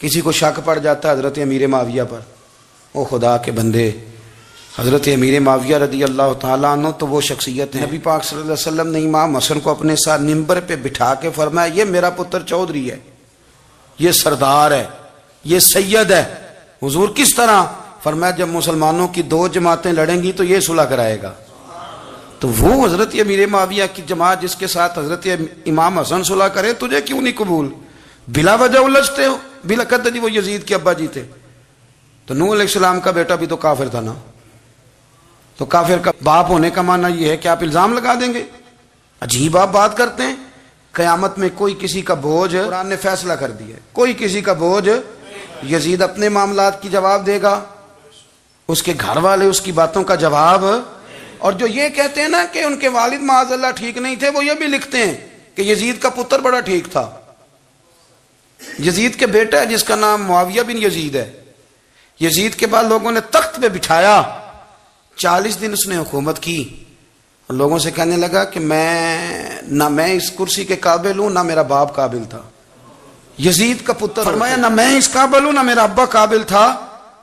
کسی کو شک پڑ جاتا ہے حضرت امیر معاویہ پر، او خدا کے بندے، حضرت امیر معاویہ رضی اللہ تعالیٰ عنہ تو وہ شخصیت ہے، نبی پاک صلی اللہ علیہ وسلم نے امام حسن کو اپنے ساتھ منبر پہ بٹھا کے فرمایا یہ میرا پتر چودھری ہے، یہ سردار ہے، یہ سید ہے۔ حضور کس طرح؟ فرمایا جب مسلمانوں کی دو جماعتیں لڑیں گی تو یہ صلح کرائے گا۔ تو وہ حضرت امیر معاویہ کی جماعت جس کے ساتھ حضرت امام حسن صلح کرے، تجھے کیوں نہیں قبول؟ بلا وجہ الجھتے ہو، بلا کہتے جی وہ یزید کے ابا جی تھے، تو نوح علیہ السلام کا بیٹا بھی تو کافر تھا نا، تو کافر کا باپ ہونے کا معنی یہ ہے کہ آپ الزام لگا دیں گے؟ عجیب آپ بات کرتے ہیں۔ قیامت میں کوئی کسی کا بوجھ، قرآن نے فیصلہ کر دیا ہے، کوئی کسی کا بوجھ، یزید اپنے معاملات کی جواب دے گا، اس کے گھر والے اس کی باتوں کا جواب۔ اور جو یہ کہتے ہیں نا کہ ان کے والد معاذ اللہ ٹھیک نہیں تھے، وہ یہ بھی لکھتے ہیں کہ یزید کا پتر بڑا ٹھیک تھا۔ یزید کے بیٹا ہے جس کا نام معاویہ بن یزید ہے، یزید کے بعد لوگوں نے تخت پہ بٹھایا، 40 دن اس نے حکومت کی، اور لوگوں سے کہنے لگا کہ میں اس کرسی کے قابل ہوں، نہ میرا باپ قابل تھا۔ یزید کا پتر فرمایا نہ میں اس قابل ہوں، نہ میرا ابا قابل تھا،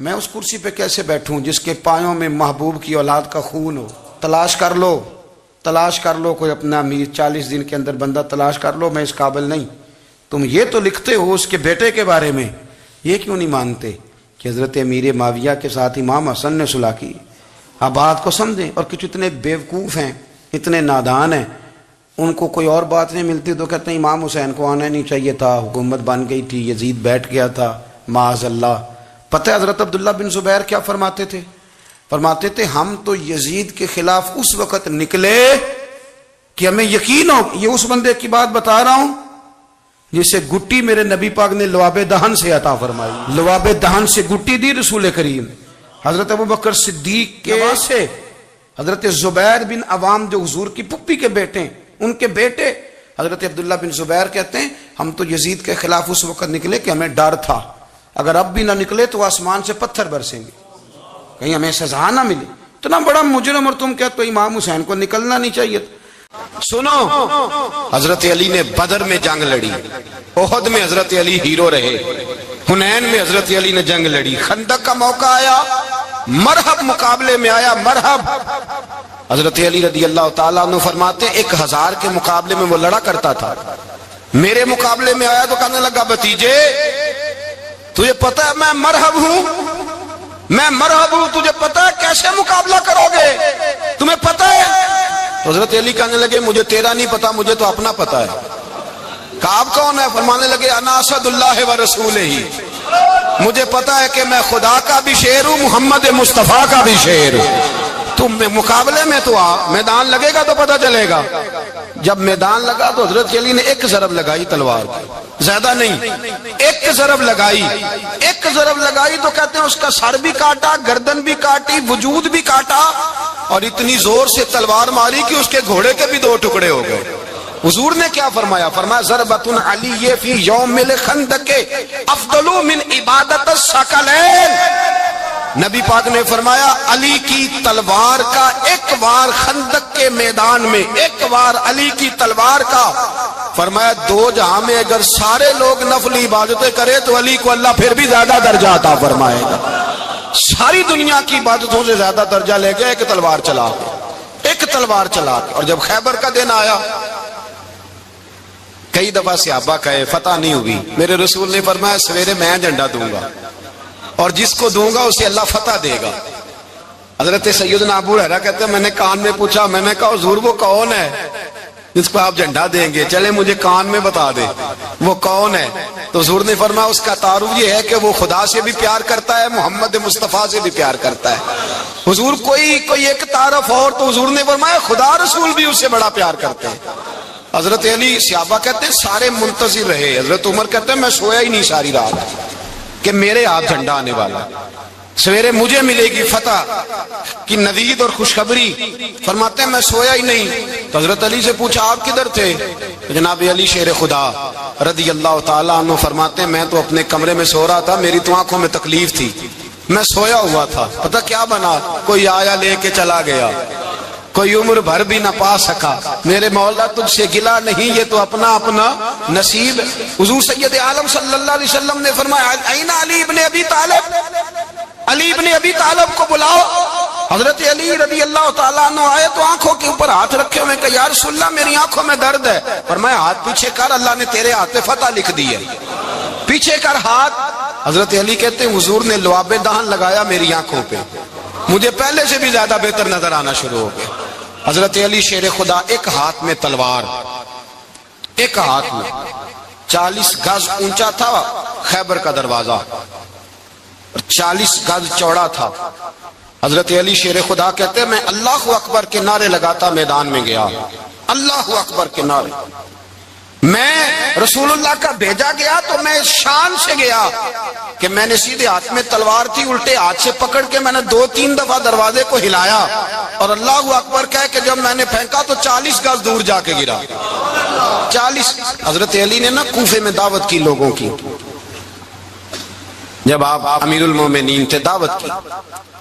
میں اس کرسی پہ کیسے بیٹھوں جس کے پایوں میں محبوب کی اولاد کا خون ہو؟ تلاش کر لو کوئی اپنا امیر، 40 دن کے اندر بندہ تلاش کر لو، میں اس قابل نہیں۔ تم یہ تو لکھتے ہو اس کے بیٹے کے بارے میں، یہ کیوں نہیں مانتے کہ حضرت امیر معاویہ کے ساتھ امام حسن نے صلح کی؟ آپ بات کو سمجھیں۔ اور کچھ اتنے بیوقوف ہیں، اتنے نادان ہیں، ان کو کوئی اور بات نہیں ملتی تو کہتے ہیں امام حسین کو آنا نہیں چاہیے تھا، حکومت بن گئی تھی، یزید بیٹھ گیا تھا، معاذ اللہ۔ پتہ ہے حضرت عبداللہ بن زبیر کیا فرماتے تھے؟ فرماتے تھے ہم تو یزید کے خلاف اس وقت نکلے کہ ہمیں یقین ہو، یہ اس بندے کی بات بتا رہا ہوں جسے گٹی میرے نبی پاک نے لواب دہن سے عطا فرمائی، لواب دہن سے گٹی دی رسول کریم۔ حضرت ابوبکر صدیق کے سے حضرت زبیر بن عوام جو حضور کی پھپھی کے بیٹے ہیں، ان کے بیٹے حضرت عبداللہ بن زبیر کہتے ہیں ہم تو یزید کے خلاف اس وقت نکلے کہ ہمیں ڈر تھا، اگر اب بھی نہ نکلے تو آسمان سے پتھر برسیں گے، کہیں ہمیں سزا نہ ملے۔ اتنا بڑا مجرم اور تم کہتے ہو امام حسین کو نکلنا نہیں چاہیے؟ سنو، حضرت علی نے بدر میں جنگ لڑی، احد میں حضرت علی ہیرو رہے، حنین میں حضرت علی نے جنگ لڑی، خندق کا موقع آیا، مرحب مقابلے میں آیا، مرحب۔ حضرت علی رضی اللہ تعالیٰ عنہ فرماتے 1000 کے مقابلے میں وہ لڑا کرتا تھا، میرے مقابلے میں آیا تو کہنے لگا بھتیجے تجھے پتہ ہے میں مرحب ہوں، تجھے پتہ ہے کیسے مقابلہ کرو گے، تمہیں پتہ ہے؟ تو حضرت علی کہنے لگے مجھے تیرا نہیں پتا، مجھے تو اپنا پتہ ہے۔ کہا آپ کون ہے؟ فرمانے لگے انا اسد اللہ و رسولہ، مجھے پتا ہے کہ میں خدا کا بھی شیر ہوں، محمد مصطفیٰ کا بھی شیر ہوں۔ تم مقابلے میں تو آ، میدان لگے گا تو پتہ چلے گا۔ جب میدان لگا تو حضرت علی نے ایک ضرب لگائی تلوار کی، زیادہ نہیں، ایک ضرب لگائی تو کہتے ہیں اس کا سر بھی کاٹا، گردن بھی کاٹی، وجود بھی کاٹا، اور اتنی زور سے تلوار ماری کہ اس کے گھوڑے کے بھی 2 ٹکڑے ہو گئے۔ حضور نے کیا فرمایا؟ فرمایا ضربۃ علی فی یوم الخندق افضل من عبادت الثقلین۔ نبی پاک نے فرمایا علی کی تلوار کا ایک وار خندق کے میدان میں، ایک وار علی کی تلوار کا، فرمایا 2 جہاں میں اگر سارے لوگ نفل عبادتیں کرے تو علی کو اللہ پھر بھی زیادہ درجہ عطا فرمائے گا۔ ساری دنیا کی عبادتوں سے زیادہ درجہ لے گیا ایک تلوار چلا کے۔ اور جب خیبر کا دن آیا، کئی دفعہ صحابہ کہے فتح نہیں ہوئی، میرے رسول نے فرمایا سویرے میں جھنڈا دوں گا اور جس کو دوں گا اسے اللہ فتح دے گا۔ حضرت سیدنا ابو ہریرہ کہتے ہیں میں نے کان میں پوچھا، میں نے کہا حضور وہ کون ہے جس کو آپ جھنڈا دیں گے؟ چلے مجھے کان میں بتا دے وہ کون ہے۔ تو حضور نے فرمایا اس کا تعارف یہ ہے کہ وہ خدا سے بھی پیار کرتا ہے، محمد مصطفیٰ سے بھی پیار کرتا ہے۔ حضور کوئی ایک تعارف اور، تو حضور نے فرمایا خدا رسول بھی اس سے بڑا پیار کرتے ہیں۔ حضرت علی، صحابہ کہتے ہیں سارے منتظر رہے، حضرت عمر کہتے ہیں میں سویا ہی نہیں ساری رات کہ میرے ہاتھ جھنڈا آنے والا، سویرے مجھے ملے گی فتح کی نوید اور خوشخبری۔ فرماتے ہیں میں سویا ہی نہیں۔ تو حضرت علی سے پوچھا آپ کدھر تھے؟ جناب علی شیر خدا رضی اللہ تعالیٰ عنہ فرماتے ہیں میں تو اپنے کمرے میں سو رہا تھا، میری تو آنکھوں میں تکلیف تھی، میں سویا ہوا تھا، پتہ کیا بنا، کوئی آیا لے کے چلا گیا، کوئی عمر بھر بھی نہ پا سکا۔ میرے مولا تجھ سے گلا نہیں، یہ تو اپنا نصیب. حضور سید عالم صلی اللہ علیہ وسلم نے فرمایا این علی ابن ابی طالب، علی ابن ابی طالب کو بلاؤ. حضرت علی رضی اللہ تعالیٰ عنہ آئے تو آنکھوں کے اوپر ہاتھ رکھے ہوئے کہ یا رسول اللہ میری آنکھوں میں درد ہے. فرمایا ہاتھ پیچھے کر، اللہ نے تیرے ہاتھ پہ فتح لکھ دی ہے، پیچھے کر ہاتھ. حضرت علی کہتے ہیں حضور نے لعاب دہن لگایا میری آنکھوں پہ، مجھے پہلے سے بھی زیادہ بہتر نظر آنا شروع ہو گیا. حضرت علی شیر خدا، ایک ہاتھ میں تلوار، ایک ہاتھ میں 40 گز اونچا تھا خیبر کا دروازہ، 40 گز چوڑا تھا. حضرت علی شیر خدا کہتے ہیں میں اللہ اکبر کے نعرے لگاتا میدان میں گیا، اللہ اکبر کے نعرے. میں رسول اللہ کا بھیجا گیا تو میں شان سے گیا کہ میں نے سیدھے ہاتھ میں تلوار تھی، الٹے ہاتھ سے پکڑ کے میں نے 2-3 دفعہ دروازے کو ہلایا اور اللہ اکبر کہہ کہ جب میں نے پھینکا تو 40 گز دور جا کے گرا. 40. حضرت علی نے نا کوفے میں دعوت کی لوگوں کی، جب آپ امیر المومنین تھے دعوت کی،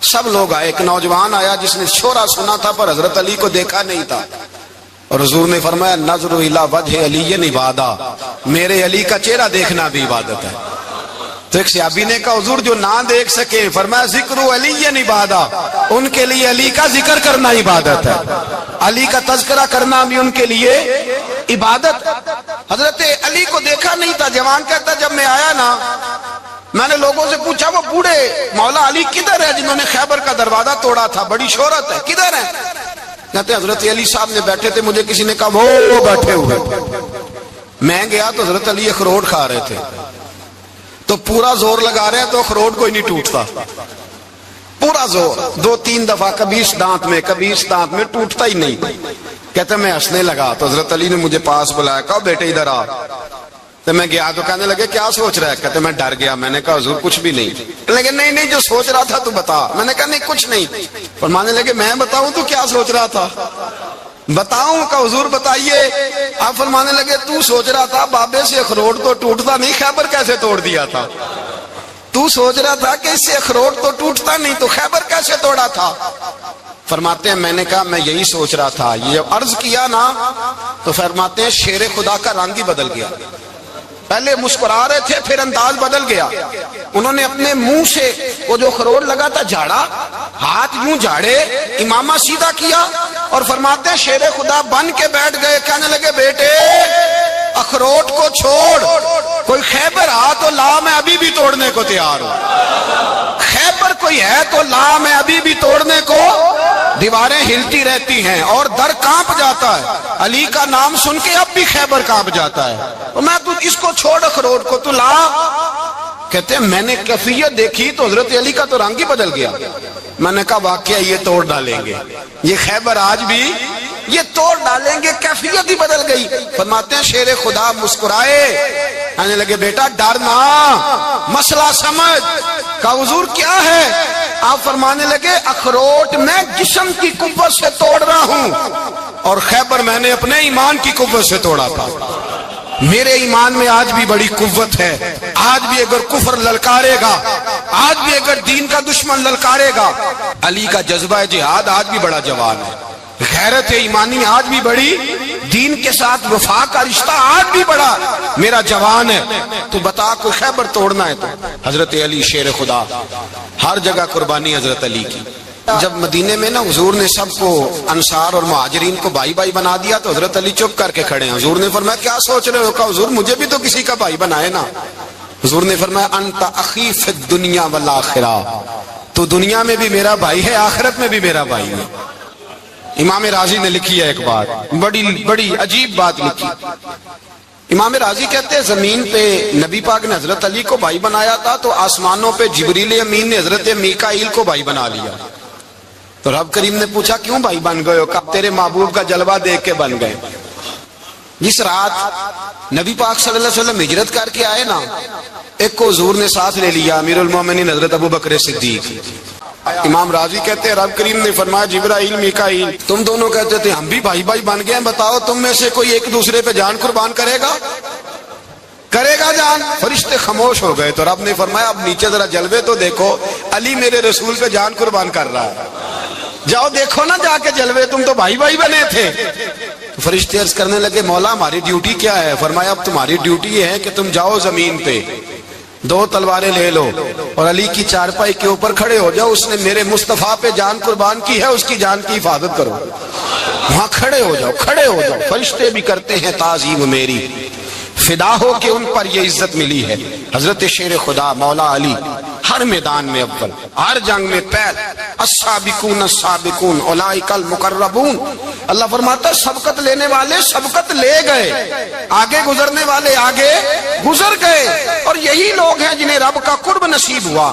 سب لوگ آئے. ایک نوجوان آیا جس نے شورا سنا تھا پر حضرت علی کو دیکھا نہیں تھا، اور حضور نے فرمایا نظر الی وجہ علی عبادہ، میرے علی کا چہرہ دیکھنا بھی عبادت ہے. تو ایک صحابی نے کہا حضور جو نہ دیکھ سکے، فرمایا ذکر علی عبادہ، ان کے لیے علی کا ذکر کرنا عبادت ہے، علی کا تذکرہ کرنا بھی ان کے لیے عبادت. حضرت علی کو دیکھا نہیں تھا. جوان کہتا جب میں آیا نا میں نے لوگوں سے پوچھا وہ بوڑھے مولا علی کدھر ہے جنہوں نے خیبر کا دروازہ توڑا تھا، بڑی شہرت ہے، کدھر ہے؟ کہتے حضرت علی صاحب نے بیٹھے تھے، مجھے کسی نے کہا وہ بیٹھے ہوئے. میں گیا تو حضرت علی اخروٹ کھا رہے تھے، تو پورا زور لگا رہے ہیں تو اخروٹ کوئی نہیں ٹوٹتا، پورا زور 2-3 دفعہ، کبھی اس دانت میں کبھی اس دانت میں، ٹوٹتا ہی نہیں. کہتے میں ہنسنے لگا تو حضرت علی نے مجھے پاس بلایا، کہا بیٹے ادھر آ. تو میں گیا تو کہنے لگے کیا سوچ رہا ہے؟ کہتے میں ڈر گیا. میں نے کہا حضور کچھ بھی نہیں. لیکن نہیں جو سوچ رہا تھا تو بتا. میں نے کہا نہیں کچھ نہیں. فرمانے لگے میں بتاؤں تو کیا سوچ رہا تھا؟ بتاؤں؟ کہ حضور بتائیے. آپ فرمانے لگے تو سوچ رہا تھا بابے سے اخروٹ تو ٹوٹتا نہیں، خیبر کیسے توڑ دیا تھا؟ تو سوچ رہا تھا کہ اس سے اخروٹ تو ٹوٹتا نہیں تو خیبر کیسے توڑا تھا؟ فرماتے ہیں میں نے کہا میں یہی سوچ رہا تھا. یہ جب عرض کیا نا تو فرماتے ہیں شیر خدا کا رنگ ہی بدل گیا. پہلے مسکرا رہے تھے پھر انداز بدل گیا. انہوں نے اپنے منہ سے وہ جو خروٹ لگا تھا جھاڑا، ہاتھ یوں جھاڑے، امامہ سیدھا کیا اور فرماتے ہیں شیر خدا بن کے بیٹھ گئے. کہنے لگے بیٹے اخروٹ کو چھوڑ، کوئی خیبر آ تو لا، میں ابھی بھی توڑنے کو تیار ہوں. خیبر کوئی ہے تو لا، میں ابھی بھی توڑنے کو. دیواریں ہلتی رہتی ہیں اور در کانپ جاتا ہے، علی کا نام سن کے اب بھی خیبر کانپ جاتا ہے. میں تو اس کو چھوڑ اخروٹ کو تو لا. کہتے ہیں میں نے کیفیت دیکھی تو حضرت علی کا تو رنگ ہی بدل گیا. میں نے کہا واقعہ یہ توڑ ڈالیں گے، یہ خیبر آج بھی یہ توڑ ڈالیں گے، کیفیت ہی بدل گئی. فرماتے ہیں شیر خدا مسکرائے، کہنے لگے بیٹا ڈرنا، مسئلہ سمجھ. کہا حضور کیا ہے؟ آپ فرمانے لگے اخروٹ میں جسم کی قوت سے توڑ رہا ہوں اور خیبر میں نے اپنے ایمان کی قوت سے توڑا تھا. میرے ایمان میں آج بھی بڑی قوت ہے. آج بھی اگر کفر للکارے گا، آج بھی اگر دین کا دشمن للکارے گا، علی کا جذبہ جہاد آج بھی بڑا جوان ہے. غیرت ایمانی آج بھی بڑی، دین کے ساتھ وفا کا رشتہ آج بھی بڑا میرا جوان ہے. تو بتا کوئی خیبر توڑنا ہے تو حضرت علی شیر خدا، ہر جگہ قربانی حضرت علی کی. جب مدینے میں نا حضور نے سب کو انصار اور مہاجرین کو بھائی بھائی بنا دیا تو حضرت علی چپ کر کے کھڑے ہیں. حضور نے فرمایا کیا سوچ رہے ہو؟ کہا حضور مجھے بھی تو کسی کا بھائی بنائے نا. حضور نے فرمایا انت اخی فی الدنیا والآخرہ، تو دنیا میں بھی میرا بھائی ہے، آخرت میں بھی میرا بھائی ہے. امام راضی نے لکھی ہے ایک بات، بڑی عجیب بات لکھی. امام راضی کہتے ہیں زمین پہ نبی پاک نے حضرت علی کو بھائی بنایا تھا تو آسمانوں پہ جبریل امین نے حضرت میکائیل کو بھائی بنا لیا. تو رب کریم نے پوچھا کیوں بھائی بن گئے ہو؟ کہا تیرے محبوب کا جلوہ دیکھ کے بن گئے. جس رات نبی پاک صلی اللہ علیہ وسلم ہجرت کر کے آئے نا، ایک کو حضور نے ساتھ لے لیا، امیر المومنین حضرت ابو بکر صدیق. امام راضی کہتے ہیں رب کریم نے فرمایا جبرائیل میکائیل تم دونوں کہتے تھے ہم بھی بھائی بھائی بن گئے ہیں، بتاؤ تم میں سے کوئی ایک دوسرے پہ جان قربان کرے گا جان؟ فرشتے خاموش ہو گئے. تو رب نے فرمایا اب نیچے ذرا جلوے تو دیکھو، علی میرے رسول پہ جان قربان کر رہا ہے. جاؤ دیکھو نا جا کے جلوے، تم تو بھائی بھائی بنے تھے. فرشتے عرض کرنے لگے مولا ہماری ڈیوٹی کیا ہے؟ فرمایا اب تمہاری ڈیوٹی یہ ہے کہ تم جاؤ زمین پہ 2 تلواریں لے لو اور علی کی چارپائی کے اوپر کھڑے ہو جاؤ، اس نے میرے مصطفیٰ پہ جان قربان کی ہے، اس کی جان کی حفاظت کرو۔ وہاں کھڑے ہو جاؤ، کھڑے ہو جاؤ۔ فرشتے بھی کرتے ہیں تعظیم میری، فدا ہو کہ ان پر یہ عزت ملی ہے۔ حضرت شیر خدا مولا علی ہر میدان میں اول، ہر جنگ میں پہل، السابقون السابقون اولئک المقربون۔ اللہ فرماتا ہے سبقت لینے والے سبقت لے گئے، آگے گزرنے والے آگے گزر گئے، اور یہی لوگ ہیں جنہیں رب کا قرب نصیب ہوا۔